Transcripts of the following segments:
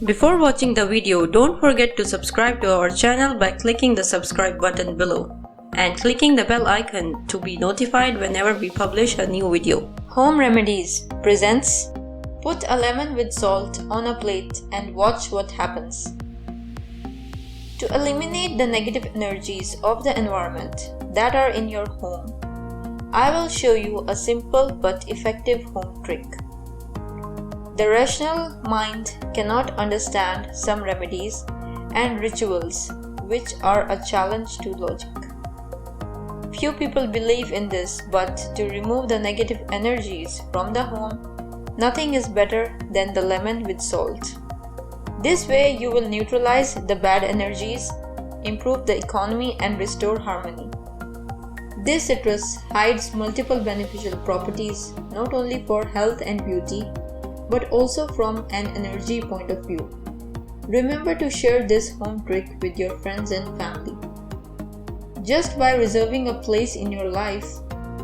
Before watching the video, don't forget to subscribe to our channel by clicking the subscribe button below and clicking the bell icon to be notified whenever we publish a new video. Home Remedies presents Put a lemon with salt on a plate and watch what happens. To eliminate the negative energies of the environment that are in your home, I will show you a simple but effective home trick. The rational mind cannot understand some remedies and rituals which are a challenge to logic. Few people believe in this, but to remove the negative energies from the home, nothing is better than the lemon with salt. This way you will neutralize the bad energies, improve the economy and restore harmony. This citrus hides multiple beneficial properties not only for health and beauty, but also from an energy point of view. Remember to share this home trick with your friends and family. Just by reserving a place in your life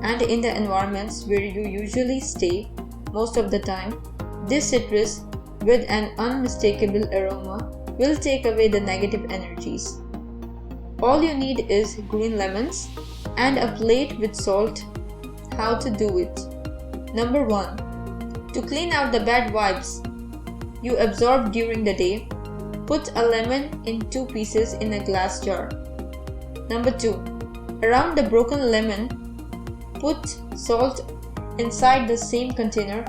and in the environments where you usually stay most of the time, this citrus with an unmistakable aroma will take away the negative energies. All you need is green lemons and a plate with salt. How to do it? Number 1. To clean out the bad vibes you absorb during the day, put a lemon in 2 pieces in a glass jar. Number 2. Around the broken lemon, put salt inside the same container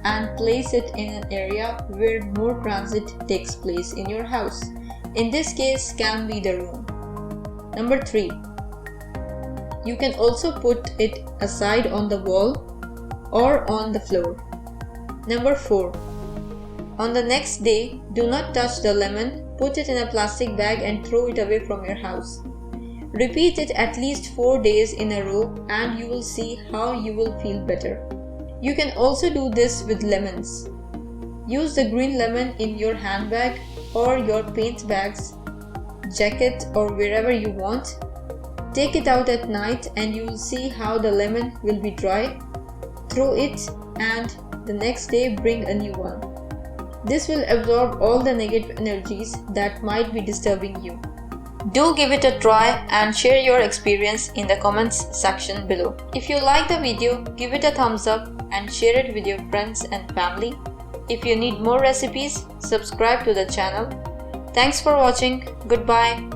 and place it in an area where more transit takes place in your house. In this case can be the room. Number 3. You can also put it aside on the wall or on the floor. Number 4. On the next day, do not touch the lemon, put it in a plastic bag and throw it away from your house. Repeat it at least 4 days in a row and you will see how you will feel better. You can also do this with lemons. Use the green lemon in your handbag or your paint bags, jacket or wherever you want. Take it out at night and you will see how the lemon will be dry. Throw it and the next day bring a new one. This will absorb all the negative energies that might be disturbing you. Do give it a try and share your experience in the comments section below. If you like the video, give it a thumbs up and share it with your friends and family. If you need more recipes, subscribe to the channel. Thanks for watching. Goodbye.